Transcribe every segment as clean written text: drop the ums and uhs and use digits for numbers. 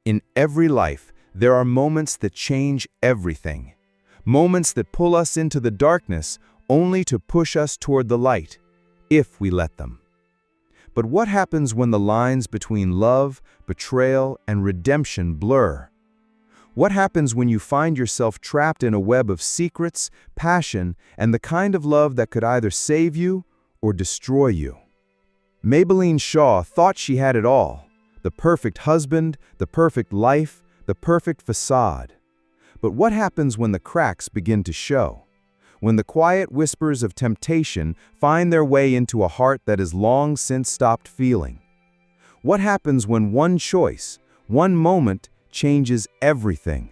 In every life, there are moments that change everything. Moments that pull us into the darkness only to push us toward the light, if we let them. But what happens when the lines between love, betrayal, and redemption blur? What happens when you find yourself trapped in a web of secrets, passion, and the kind of love that could either save you or destroy you? Mabeline Shaw thought she had it all: the perfect husband, the perfect life, the perfect facade. But what happens when the cracks begin to show? When the quiet whispers of temptation find their way into a heart that has long since stopped feeling? What happens when one choice, one moment, changes everything?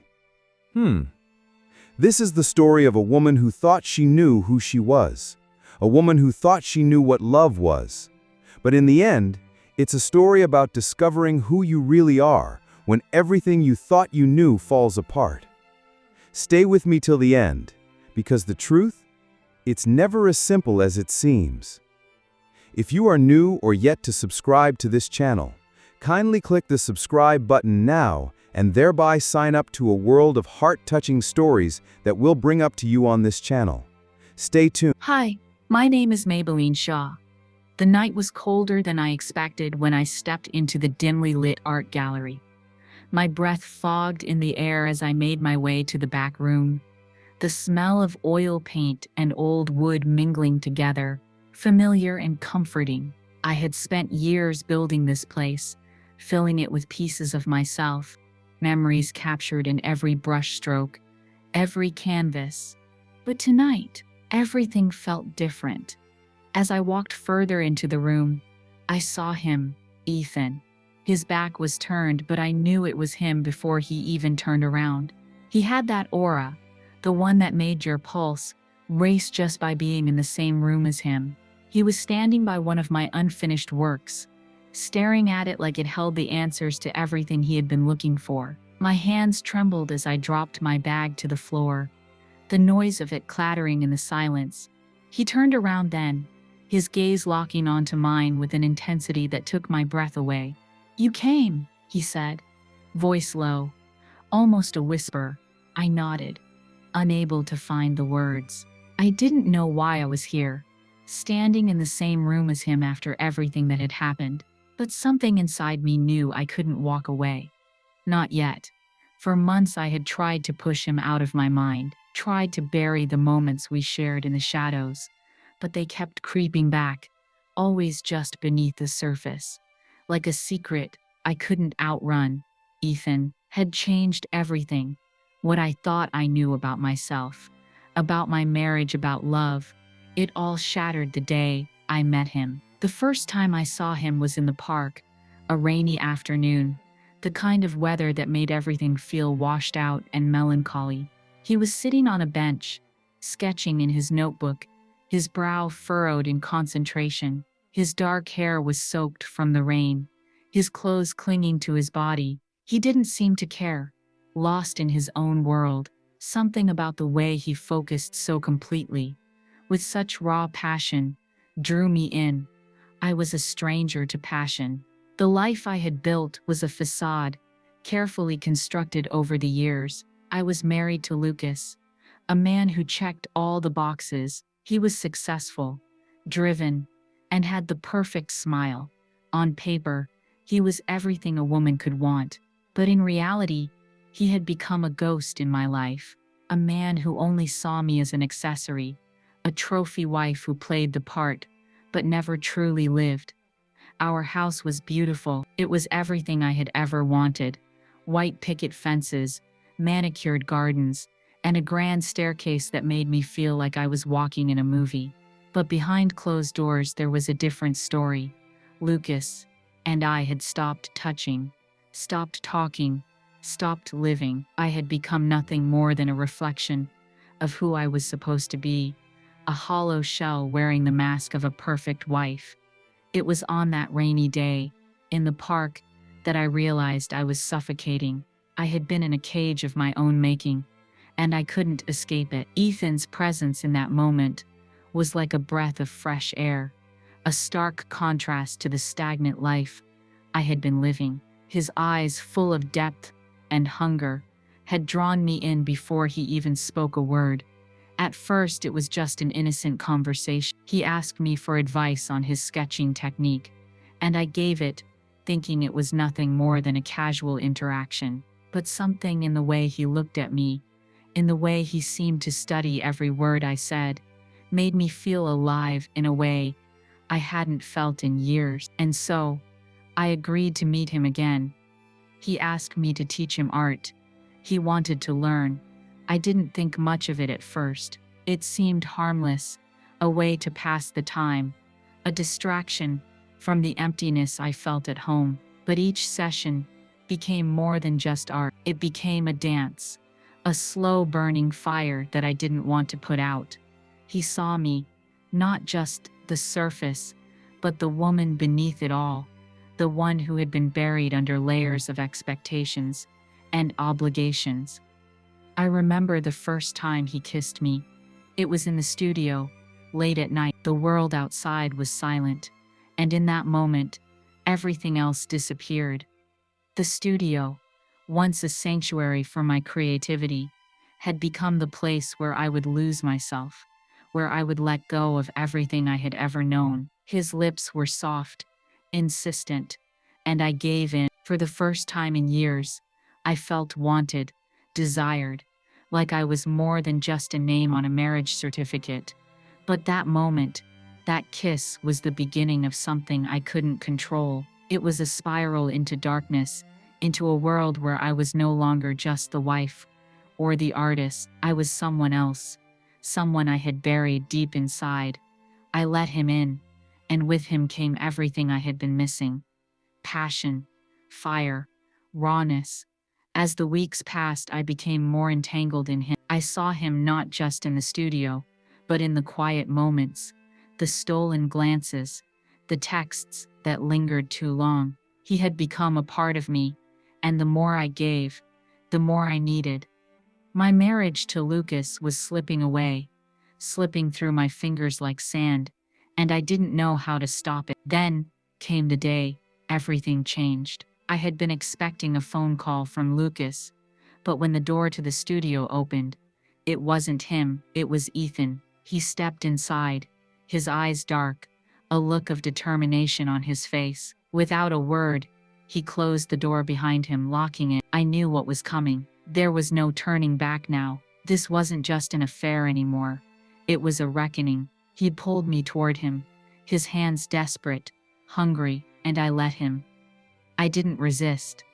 This is the story of a woman who thought she knew who she was. A woman who thought she knew what love was. But in the end, it's a story about discovering who you really are when everything you thought you knew falls apart. Stay with me till the end, because the truth, it's never as simple as it seems. If you are new or yet to subscribe to this channel, kindly click the subscribe button now and thereby sign up to a world of heart-touching stories that we'll bring up to you on this channel. Stay tuned. Hi, my name is Mabeline Shaw. The night was colder than I expected when I stepped into the dimly lit art gallery. My breath fogged in the air as I made my way to the back room. The smell of oil paint and old wood mingling together, familiar and comforting. I had spent years building this place, filling it with pieces of myself, memories captured in every brushstroke, every canvas. But tonight, everything felt different. As I walked further into the room, I saw him, Ethan. His back was turned, but I knew it was him before he even turned around. He had that aura, the one that made your pulse race just by being in the same room as him. He was standing by one of my unfinished works, staring at it like it held the answers to everything he had been looking for. My hands trembled as I dropped my bag to the floor, the noise of it clattering in the silence. He turned around then, his gaze locking onto mine with an intensity that took my breath away. "You came," he said, voice low, almost a whisper. I nodded, unable to find the words. I didn't know why I was here, standing in the same room as him after everything that had happened, but something inside me knew I couldn't walk away. Not yet. For months I had tried to push him out of my mind, tried to bury the moments we shared in the shadows, but they kept creeping back, always just beneath the surface. Like a secret I couldn't outrun. Ethan had changed everything. What I thought I knew about myself, about my marriage, about love. It all shattered the day I met him. The first time I saw him was in the park, a rainy afternoon, the kind of weather that made everything feel washed out and melancholy. He was sitting on a bench, sketching in his notebook, his brow furrowed in concentration. His dark hair was soaked from the rain, his clothes clinging to his body. He didn't seem to care, lost in his own world. Something about the way he focused so completely, with such raw passion, drew me in. I was a stranger to passion. The life I had built was a facade, carefully constructed over the years. I was married to Lucas, a man who checked all the boxes. He was successful, driven, and had the perfect smile. On paper, he was everything a woman could want, but in reality, he had become a ghost in my life, a man who only saw me as an accessory, a trophy wife who played the part, but never truly lived. Our house was beautiful. It was everything I had ever wanted: white picket fences, manicured gardens, and a grand staircase that made me feel like I was walking in a movie. But behind closed doors there was a different story. Lucas and I had stopped touching, stopped talking, stopped living. I had become nothing more than a reflection of who I was supposed to be, a hollow shell wearing the mask of a perfect wife. It was on that rainy day, in the park, that I realized I was suffocating. I had been in a cage of my own making, and I couldn't escape it. Ethan's presence in that moment was like a breath of fresh air, a stark contrast to the stagnant life I had been living. his eyes full of depth and hunger, had drawn me in before he even spoke a word. At first, it was just an innocent conversation. He asked me for advice on his sketching technique, and I gave it, thinking it was nothing more than a casual interaction. But something in the way he looked at me, in the way he seemed to study every word I said, made me feel alive in a way I hadn't felt in years. And so, I agreed to meet him again. He asked me to teach him art. He wanted to learn. I didn't think much of it at first. It seemed harmless, a way to pass the time, a distraction from the emptiness I felt at home. But each session became more than just art. It became a dance, a slow burning fire that I didn't want to put out. He saw me, not just the surface, but the woman beneath it all, the one who had been buried under layers of expectations and obligations. I remember the first time he kissed me. It was in the studio, late at night. The world outside was silent, and in that moment, everything else disappeared. The studio, once a sanctuary for my creativity, had become the place where I would lose myself, where I would let go of everything I had ever known. His lips were soft, insistent, and I gave in. For the first time in years, I felt wanted, desired, like I was more than just a name on a marriage certificate. But that moment, that kiss, was the beginning of something I couldn't control. It was a spiral into darkness, into a world where I was no longer just the wife or the artist. I was someone else, someone I had buried deep inside. I let him in, and with him came everything I had been missing: passion, fire, rawness. As the weeks passed, I became more entangled in him. I saw him not just in the studio, but in the quiet moments, the stolen glances, the texts that lingered too long. He had become a part of me, and the more I gave, the more I needed. My marriage to Lucas was slipping away, slipping through my fingers like sand, and I didn't know how to stop it. Then came the day everything changed. I had been expecting a phone call from Lucas, but when the door to the studio opened, it wasn't him, it was Ethan. He stepped inside, his eyes dark, a look of determination on his face. Without a word, he closed the door behind him, locking it. I knew what was coming. There was no turning back now. This wasn't just an affair anymore. It was a reckoning. He pulled me toward him, his hands desperate, hungry, and I let him. I didn't resist.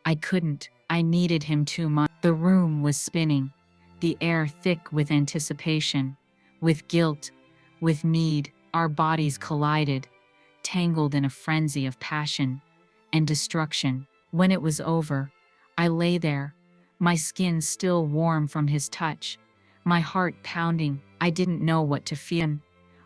I couldn't. I needed him too much. The room was spinning, the air thick with anticipation, with guilt, with need. Our bodies collided, tangled in a frenzy of passion and destruction. When it was over, I lay there, my skin still warm from his touch, my heart pounding. I didn't know what to feel.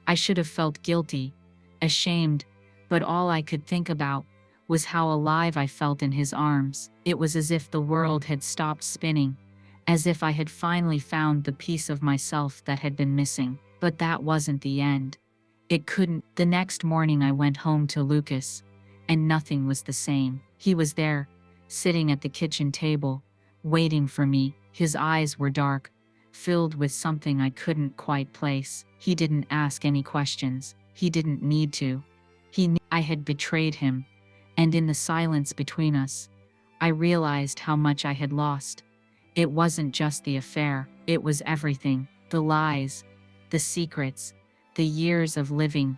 I should have felt guilty, ashamed, but all I could think about was how alive I felt in his arms. It was as if the world had stopped spinning, as if I had finally found the piece of myself that had been missing. But that wasn't the end. It couldn't. The next morning I went home to Lucas, and nothing was the same. He was there, sitting at the kitchen table, waiting for me. His eyes were dark, filled with something I couldn't quite place. He didn't ask any questions. He didn't need to. He knew I had betrayed him, and in the silence between us, I realized how much I had lost. It wasn't just the affair, it was everything. The lies, the secrets, the years of living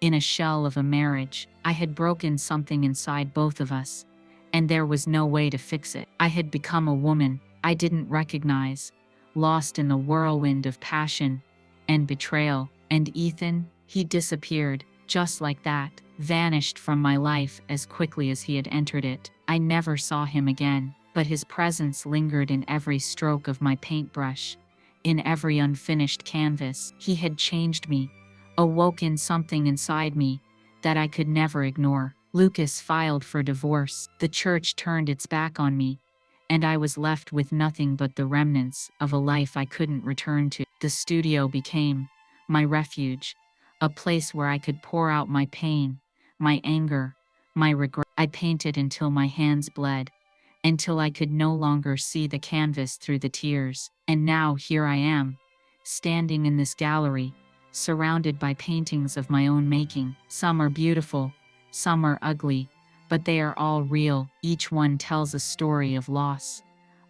in a shell of a marriage. I had broken something inside both of us, and there was no way to fix it. I had become a woman I didn't recognize, lost in the whirlwind of passion and betrayal. And Ethan, he disappeared, just like that, vanished from my life as quickly as he had entered it. I never saw him again, but his presence lingered in every stroke of my paintbrush, in every unfinished canvas. He had changed me, awoken something inside me that I could never ignore. Lucas filed for divorce. The church turned its back on me, and I was left with nothing but the remnants of a life I couldn't return to. The studio became my refuge, a place where I could pour out my pain, my anger, my regret. I painted until my hands bled, until I could no longer see the canvas through the tears. And now here I am, standing in this gallery, surrounded by paintings of my own making. Some are beautiful, some are ugly, but they are all real. Each one tells a story of loss,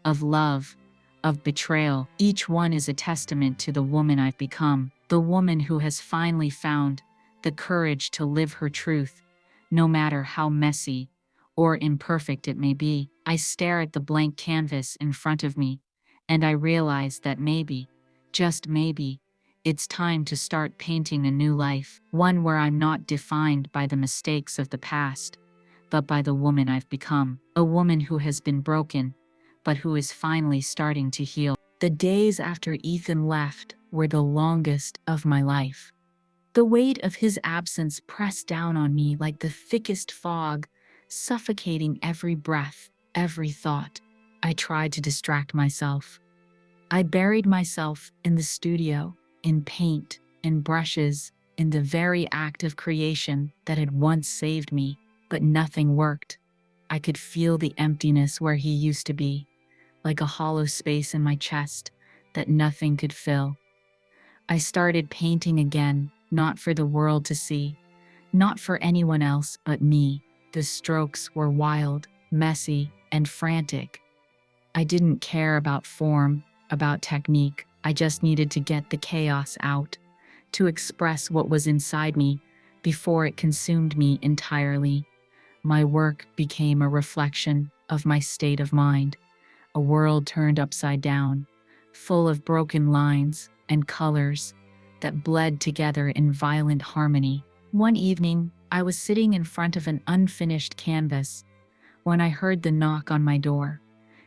of love, of betrayal. Each one is a testament to the woman I've become, the woman who has finally found the courage to live her truth, no matter how messy or imperfect it may be. I stare at the blank canvas in front of me, and I realize that maybe, just maybe, it's time to start painting a new life, one where I'm not defined by the mistakes of the past, but by the woman I've become, a woman who has been broken, but who is finally starting to heal. The days after Ethan left were the longest of my life. The weight of his absence pressed down on me like the thickest fog, suffocating every breath, every thought. I tried to distract myself. I buried myself in the studio, in paint, in brushes, in the very act of creation that had once saved me, but nothing worked. I could feel the emptiness where he used to be, like a hollow space in my chest that nothing could fill. I started painting again, not for the world to see, not for anyone else but me. The strokes were wild, messy, and frantic. I didn't care about form, about technique. I just needed to get the chaos out, to express what was inside me before it consumed me entirely. My work became a reflection of my state of mind, a world turned upside down, full of broken lines and colors that bled together in violent harmony. One evening, I was sitting in front of an unfinished canvas when I heard the knock on my door.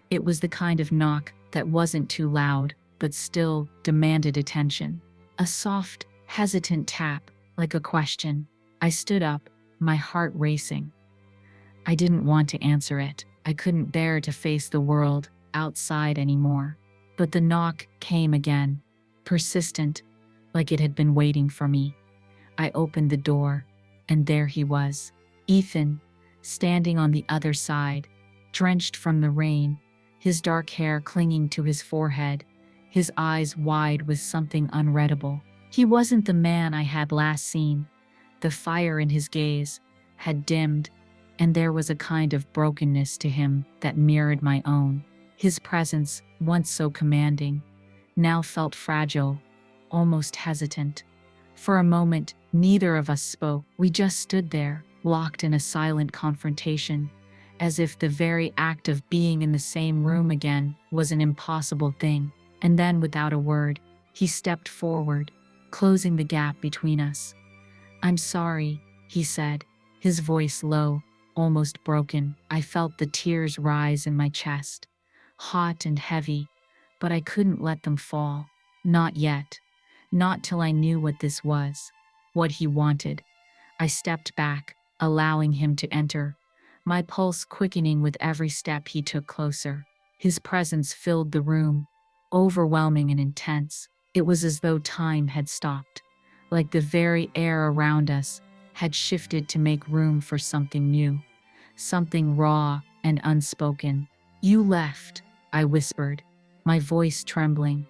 It was the kind of knock that wasn't too loud, but still demanded attention. A soft, hesitant tap, like a question. I stood up, my heart racing. I didn't want to answer it. I couldn't bear to face the world outside anymore. But the knock came again, persistent, like it had been waiting for me. I opened the door, and there he was, Ethan, standing on the other side, drenched from the rain, his dark hair clinging to his forehead, his eyes wide with something unreadable. He wasn't the man I had last seen. The fire in his gaze had dimmed, and there was a kind of brokenness to him that mirrored my own. His presence, once so commanding, now felt fragile, almost hesitant. For a moment, neither of us spoke. We just stood there, locked in a silent confrontation, as if the very act of being in the same room again was an impossible thing. And then, without a word, he stepped forward, closing the gap between us. "I'm sorry," he said, his voice low, almost broken. I felt the tears rise in my chest, hot and heavy, but I couldn't let them fall. Not yet. Not till I knew what this was, what he wanted. I stepped back, allowing him to enter, my pulse quickening with every step he took closer. His presence filled the room, overwhelming and intense. It was as though time had stopped, like the very air around us had shifted to make room for something new, something raw and unspoken. "You left," I whispered, my voice trembling.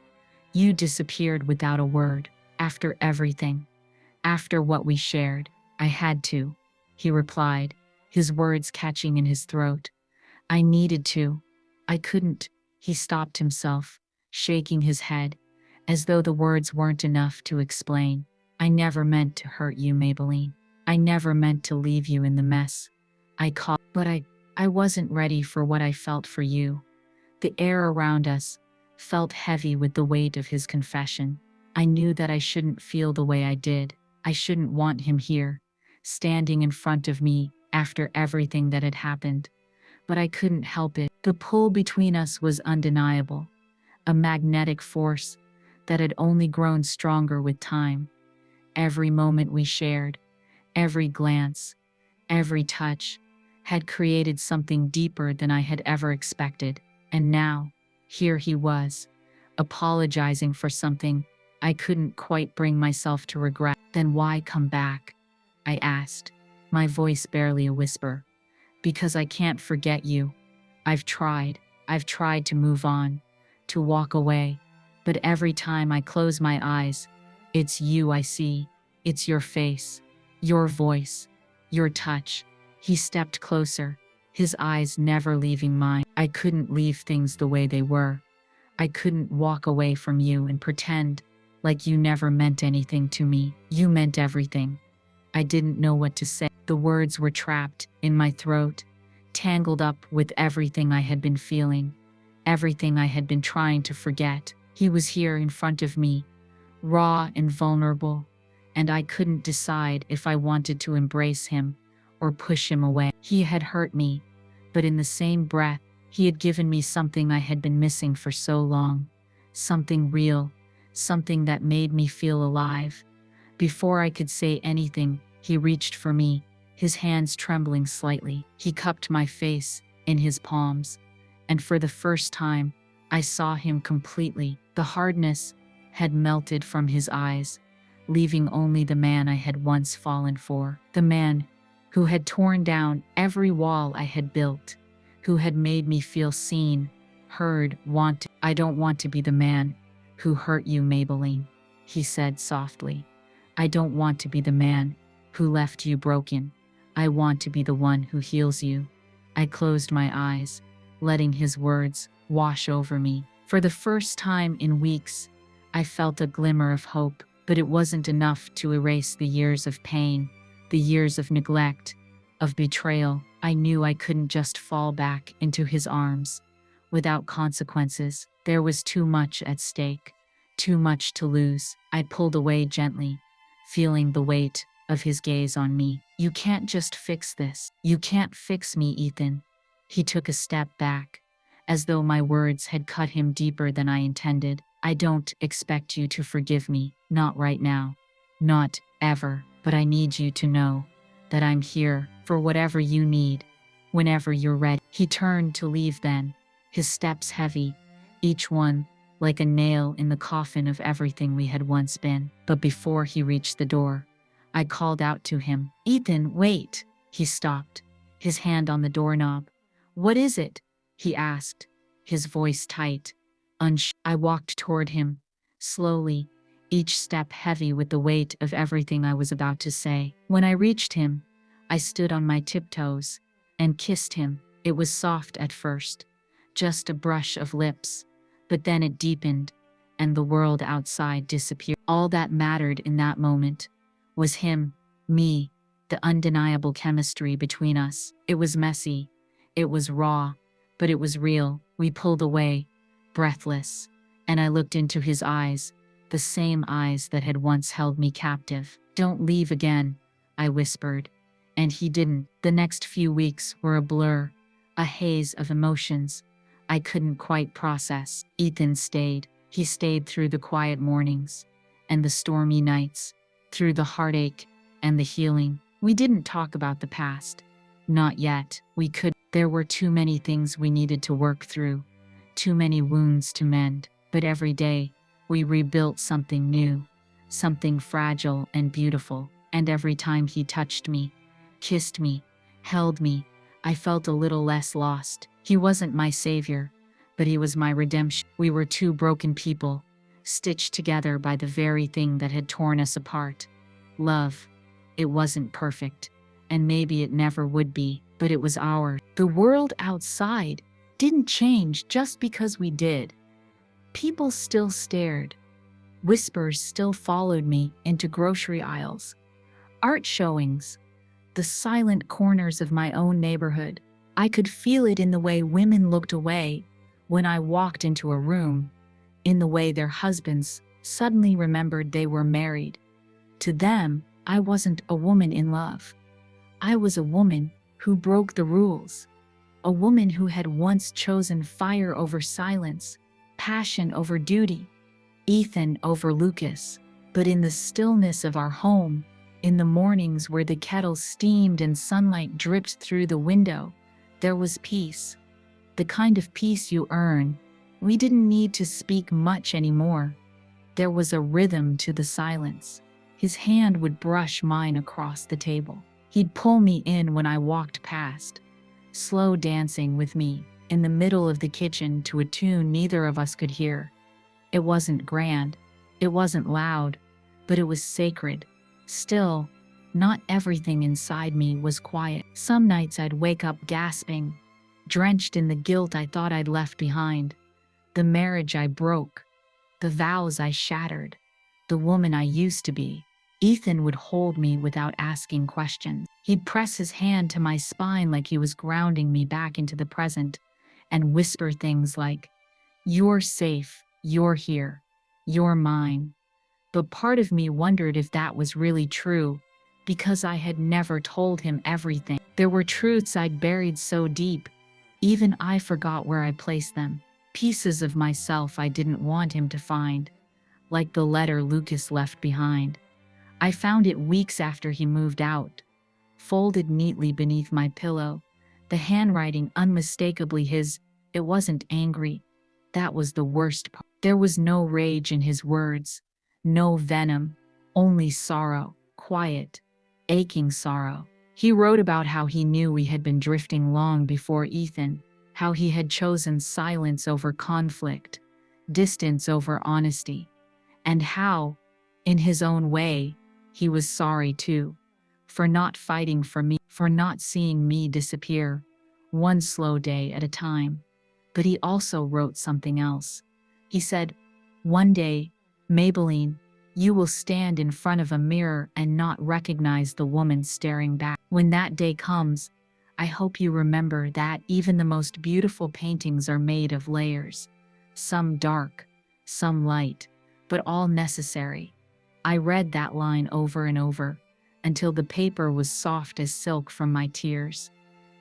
"You disappeared without a word. After everything. After what we shared. I had to," he replied, his words catching in his throat. "I needed to. I couldn't." He stopped himself, shaking his head, as though the words weren't enough to explain. "I never meant to hurt you, Mabeline. I never meant to leave you in the mess. But I wasn't ready for what I felt for you." The air around us felt heavy with the weight of his confession. I knew that I shouldn't feel the way I did. I shouldn't want him here, standing in front of me after everything that had happened. But I couldn't help it. The pull between us was undeniable, a magnetic force that had only grown stronger with time. Every moment we shared, every glance, every touch, had created something deeper than I had ever expected. And now, here he was, apologizing for something I couldn't quite bring myself to regret. "Then why come back?" I asked, my voice barely a whisper. Because I can't forget you. I've tried. I've tried to move on, to walk away. But every time I close my eyes, it's you I see. It's your face, your voice, your touch. He stepped closer, his eyes never leaving mine. I couldn't leave things the way they were. I couldn't walk away from you and pretend like you never meant anything to me. You meant everything. I didn't know what to say. The words were trapped in my throat, tangled up with everything I had been feeling, everything I had been trying to forget. He was here in front of me, raw and vulnerable, and I couldn't decide if I wanted to embrace him or push him away. He had hurt me, but in the same breath, he had given me something I had been missing for so long, something real, something that made me feel alive. Before I could say anything, he reached for me, his hands trembling slightly. He cupped my face in his palms, and for the first time, I saw him completely. The hardness had melted from his eyes, leaving only the man I had once fallen for. The man who had torn down every wall I had built, who had made me feel seen, heard, wanted. I don't want to be the man who hurt you, Mabeline, he said softly. I don't want to be the man who left you broken. I want to be the one who heals you. I closed my eyes, letting his words wash over me. For the first time in weeks, I felt a glimmer of hope, but it wasn't enough to erase the years of pain, the years of neglect, of betrayal. I knew I couldn't just fall back into his arms without consequences. There was too much at stake, too much to lose. I pulled away gently, feeling the weight of his gaze on me. You can't just fix this. You can't fix me, Ethan. He took a step back, as though my words had cut him deeper than I intended. I don't expect you to forgive me, not right now, not ever, but I need you to know that I'm here for whatever you need, whenever you're ready. He turned to leave then, his steps heavy, each one like a nail in the coffin of everything we had once been. But before he reached the door, I called out to him. Ethan, wait. He stopped, his hand on the doorknob. What is it? He asked, his voice tight. I walked toward him, slowly, each step heavy with the weight of everything I was about to say. When I reached him, I stood on my tiptoes and kissed him. It was soft at first, just a brush of lips, but then it deepened, and the world outside disappeared. All that mattered in that moment was him, me, the undeniable chemistry between us. It was messy, it was raw, but it was real. We pulled away, breathless, and I looked into his eyes, the same eyes that had once held me captive. Don't leave again, I whispered, and he didn't. The next few weeks were a blur, a haze of emotions I couldn't quite process. Ethan stayed. He stayed through the quiet mornings and the stormy nights, through the heartache and the healing. We didn't talk about the past. Not yet. We could. There were too many things we needed to work through, too many wounds to mend. But every day, we rebuilt something new, something fragile and beautiful. And every time he touched me, kissed me, held me, I felt a little less lost. He wasn't my savior, but he was my redemption. We were two broken people, stitched together by the very thing that had torn us apart. Love. It wasn't perfect, and maybe it never would be, but it was ours. The world outside didn't change just because we did. People still stared. Whispers still followed me into grocery aisles, art showings, the silent corners of my own neighborhood. I could feel it in the way women looked away when I walked into a room, in the way their husbands suddenly remembered they were married. To them, I wasn't a woman in love. I was a woman who broke the rules, a woman who had once chosen fire over silence, passion over duty, Ethan over Lucas. But in the stillness of our home, in the mornings where the kettle steamed and sunlight dripped through the window, there was peace, the kind of peace you earn. We didn't need to speak much anymore. There was a rhythm to the silence. His hand would brush mine across the table. He'd pull me in when I walked past, slow dancing with me in the middle of the kitchen to a tune neither of us could hear. It wasn't grand, it wasn't loud, but it was sacred. Still, not everything inside me was quiet. Some nights I'd wake up gasping, drenched in the guilt I thought I'd left behind, the marriage I broke, the vows I shattered, the woman I used to be. Ethan would hold me without asking questions. He'd press his hand to my spine like he was grounding me back into the present and whisper things like, "You're safe, you're here, you're mine." But part of me wondered if that was really true, because I had never told him everything. There were truths I'd buried so deep, even I forgot where I placed them. Pieces of myself I didn't want him to find, like the letter Lucas left behind. I found it weeks after he moved out, folded neatly beneath my pillow, the handwriting unmistakably his. It wasn't angry. That was the worst part. There was no rage in his words, no venom, only sorrow, quiet, aching sorrow. He wrote about how he knew we had been drifting long before Ethan, how he had chosen silence over conflict, distance over honesty, and how, in his own way, he was sorry too, for not fighting for me, for not seeing me disappear, one slow day at a time. But he also wrote something else. He said, "One day, Mabeline, you will stand in front of a mirror and not recognize the woman staring back. When that day comes, I hope you remember that even the most beautiful paintings are made of layers, some dark, some light, but all necessary." I read that line over and over, until the paper was soft as silk from my tears.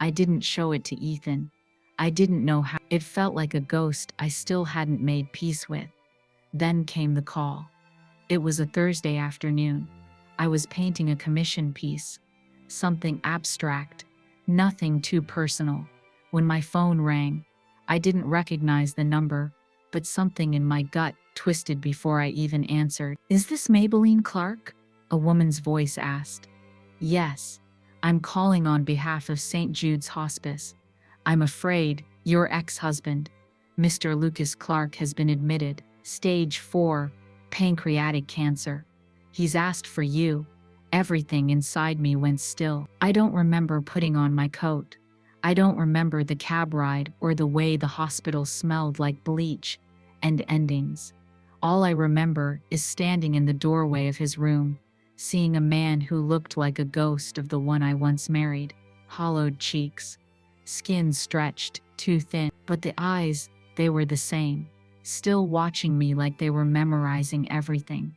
I didn't show it to Ethan. I didn't know how. It felt like a ghost I still hadn't made peace with. Then came the call. It was a Thursday afternoon. I was painting a commission piece, something abstract, nothing too personal. When my phone rang, I didn't recognize the number, but something in my gut twisted before I even answered. "Is this Mabeline Clark?" a woman's voice asked. "Yes, I'm calling on behalf of St. Jude's Hospice. I'm afraid your ex-husband, Mr. Lucas Clark, has been admitted, stage 4, pancreatic cancer. He's asked for you." Everything inside me went still. I don't remember putting on my coat. I don't remember the cab ride or the way the hospital smelled like bleach and endings. All I remember is standing in the doorway of his room, seeing a man who looked like a ghost of the one I once married. Hollowed cheeks, skin stretched, too thin, but the eyes, they were the same, still watching me like they were memorizing everything.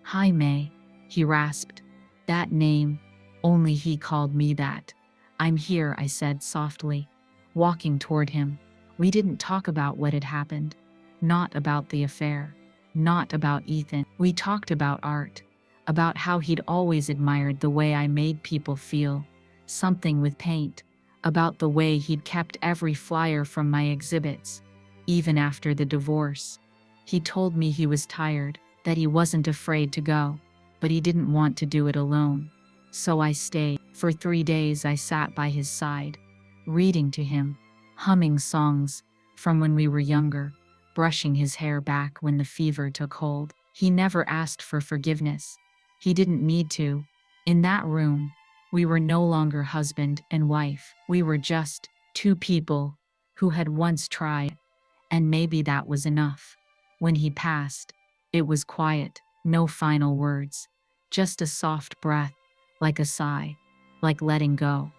"Hi, May," he rasped. That name, only he called me that. "I'm here," I said softly, walking toward him. We didn't talk about what had happened, not about the affair, not about Ethan. We talked about art, about how he'd always admired the way I made people feel, something with paint, about the way he'd kept every flyer from my exhibits, even after the divorce. He told me he was tired, that he wasn't afraid to go, but he didn't want to do it alone. So I stayed. For 3 days I sat by his side, reading to him, humming songs from when we were younger, brushing his hair back when the fever took hold. He never asked for forgiveness. He didn't need to. In that room, we were no longer husband and wife. We were just two people who had once tried, and maybe that was enough. When he passed, it was quiet, no final words, just a soft breath, like a sigh, like letting go.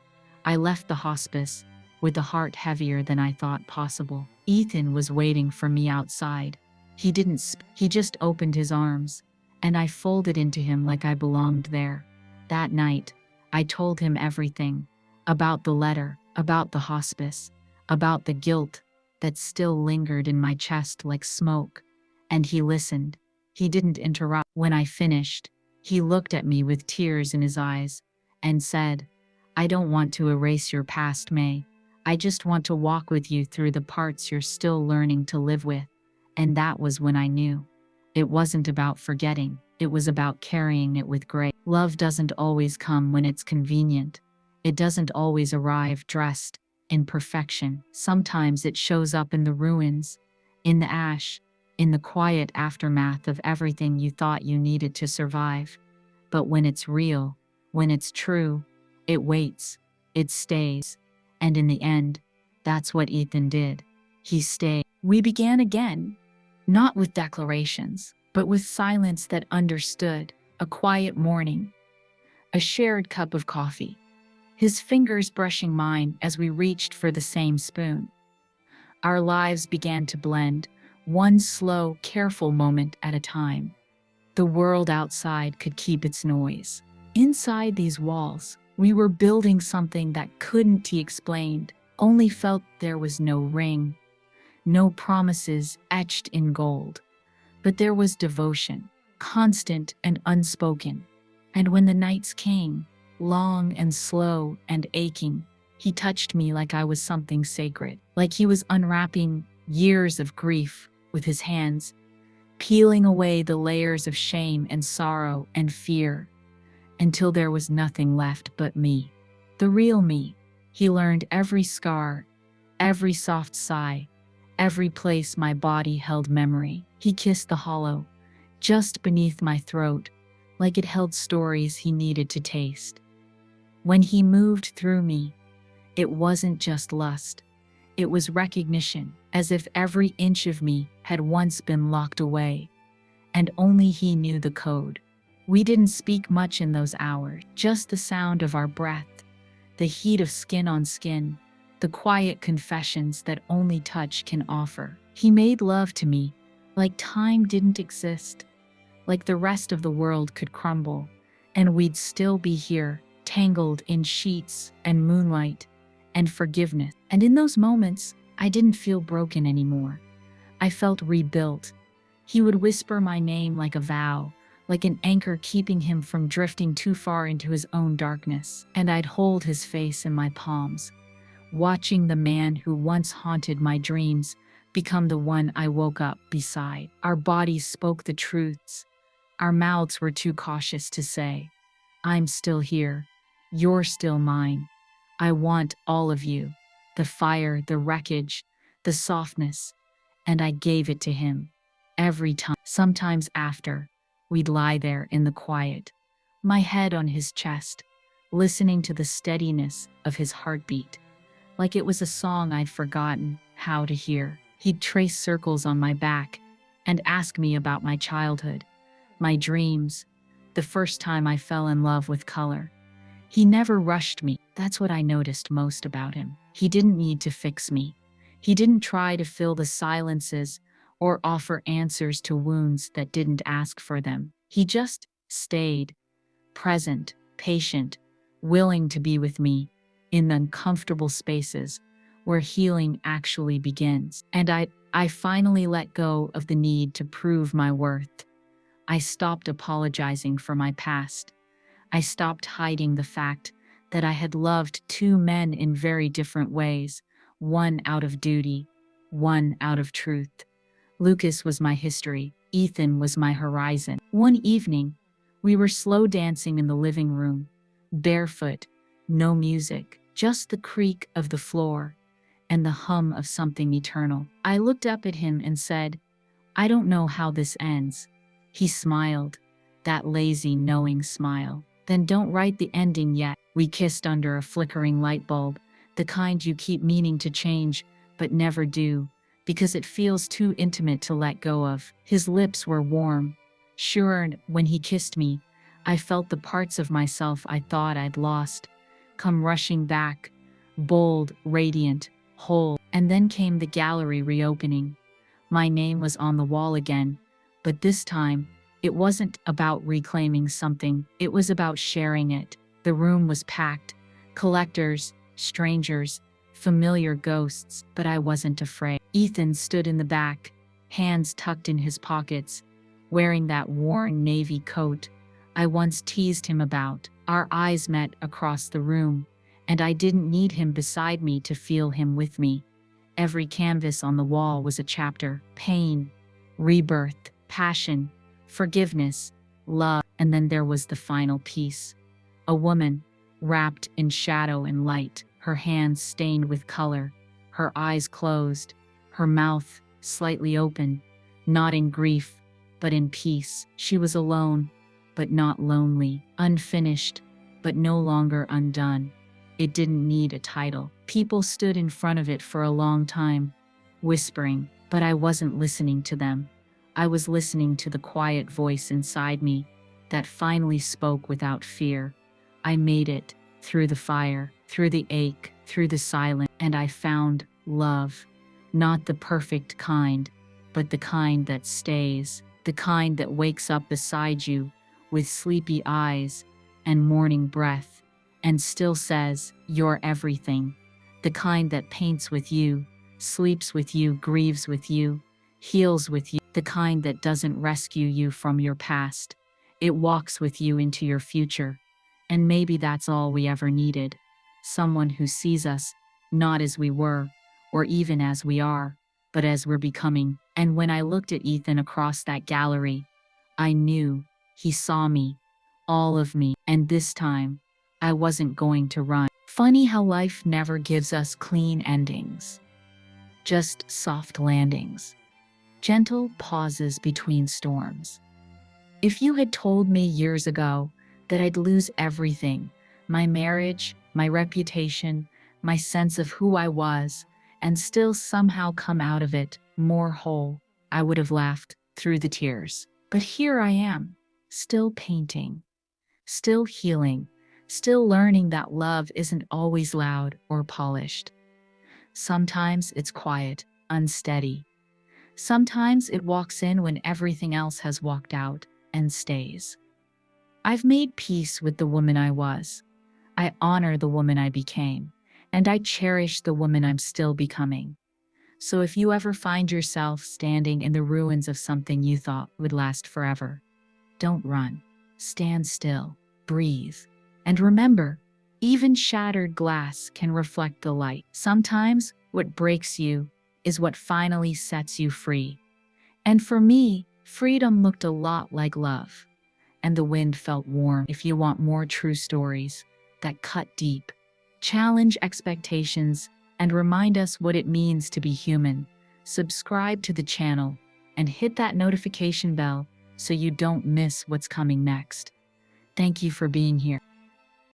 I left the hospice with a heart heavier than I thought possible. Ethan was waiting for me outside. He didn't he just opened his arms, and I folded into him like I belonged there. That night, I told him everything, about the letter, about the hospice, about the guilt that still lingered in my chest like smoke. And he listened. He didn't interrupt. When I finished, he looked at me with tears in his eyes and said, "I don't want to erase your past, May. I just want to walk with you through the parts you're still learning to live with." And that was when I knew. It wasn't about forgetting. It was about carrying it with grace. Love doesn't always come when it's convenient. It doesn't always arrive dressed in perfection. Sometimes it shows up in the ruins, in the ash, in the quiet aftermath of everything you thought you needed to survive. But when it's real, when it's true, it waits, it stays. And in the end, that's what Ethan did. He stayed. We began again, not with declarations, but with silence that understood, a quiet morning, a shared cup of coffee, his fingers brushing mine as we reached for the same spoon. Our lives began to blend, one slow, careful moment at a time. The world outside could keep its noise. Inside these walls, we were building something that couldn't be explained, only felt. There was no ring, no promises etched in gold. But there was devotion, constant and unspoken. And when the nights came, long and slow and aching, he touched me like I was something sacred, like he was unwrapping years of grief with his hands, peeling away the layers of shame and sorrow and fear, until there was nothing left but me, the real me. He learned every scar, every soft sigh, every place my body held memory. He kissed the hollow, just beneath my throat, like it held stories he needed to taste. When he moved through me, it wasn't just lust. It was recognition, as if every inch of me had once been locked away, and only he knew the code. We didn't speak much in those hours, just the sound of our breath, the heat of skin on skin, the quiet confessions that only touch can offer. He made love to me like time didn't exist, like the rest of the world could crumble, and we'd still be here, tangled in sheets and moonlight and forgiveness. And in those moments, I didn't feel broken anymore. I felt rebuilt. He would whisper my name like a vow, like an anchor keeping him from drifting too far into his own darkness. And I'd hold his face in my palms, watching the man who once haunted my dreams become the one I woke up beside. Our bodies spoke the truths. Our mouths were too cautious to say, "I'm still here. You're still mine. I want all of you." The fire, the wreckage, the softness. And I gave it to him. Every time. Sometimes after, we'd lie there in the quiet, my head on his chest, listening to the steadiness of his heartbeat, like it was a song I'd forgotten how to hear. He'd trace circles on my back and ask me about my childhood, my dreams, the first time I fell in love with color. He never rushed me. That's what I noticed most about him. He didn't need to fix me. He didn't try to fill the silences or offer answers to wounds that didn't ask for them. He just stayed, present, patient, willing to be with me in the uncomfortable spaces where healing actually begins. And I finally let go of the need to prove my worth. I stopped apologizing for my past. I stopped hiding the fact that I had loved two men in very different ways, one out of duty, one out of truth. Lucas was my history, Ethan was my horizon. One evening, we were slow dancing in the living room, barefoot, no music, just the creak of the floor and the hum of something eternal. I looked up at him and said, "I don't know how this ends." He smiled, that lazy, knowing smile. "Then don't write the ending yet." We kissed under a flickering light bulb, the kind you keep meaning to change, but never do, because it feels too intimate to let go of. His lips were warm. Sure, and when he kissed me, I felt the parts of myself I thought I'd lost come rushing back, bold, radiant, whole. And then came the gallery reopening. My name was on the wall again, but this time, it wasn't about reclaiming something, it was about sharing it. The room was packed, collectors, strangers, familiar ghosts, but I wasn't afraid. Ethan stood in the back, hands tucked in his pockets, wearing that worn navy coat I once teased him about. Our eyes met across the room, and I didn't need him beside me to feel him with me. Every canvas on the wall was a chapter: pain, rebirth, passion, forgiveness, love. And then there was the final piece. A woman, wrapped in shadow and light, her hands stained with color, her eyes closed, her mouth slightly open, not in grief, but in peace. She was alone, but not lonely, unfinished, but no longer undone. It didn't need a title. People stood in front of it for a long time, whispering, but I wasn't listening to them. I was listening to the quiet voice inside me that finally spoke without fear. I made it through the fire, through the ache, through the silence, and I found love. Not the perfect kind, but the kind that stays, the kind that wakes up beside you with sleepy eyes and morning breath and still says, "You're everything." The kind that paints with you, sleeps with you, grieves with you, heals with you. The kind that doesn't rescue you from your past. It walks with you into your future. And maybe that's all we ever needed. Someone who sees us, not as we were, or even as we are, but as we're becoming. And when I looked at Ethan across that gallery, I knew he saw me, all of me. And this time, I wasn't going to run. Funny how life never gives us clean endings, just soft landings, gentle pauses between storms. If you had told me years ago that I'd lose everything, my marriage, my reputation, my sense of who I was, and still somehow come out of it more whole, I would have laughed through the tears. But here I am, still painting, still healing, still learning that love isn't always loud or polished. Sometimes it's quiet, unsteady. Sometimes it walks in when everything else has walked out and stays. I've made peace with the woman I was. I honor the woman I became, and I cherish the woman I'm still becoming. So if you ever find yourself standing in the ruins of something you thought would last forever, don't run. Stand still, breathe, and remember, even shattered glass can reflect the light. Sometimes what breaks you is what finally sets you free. And for me, freedom looked a lot like love, and the wind felt warm. If you want more true stories that cut deep, challenge expectations, and remind us what it means to be human, subscribe to the channel and hit that notification bell so you don't miss what's coming next. Thank you for being here.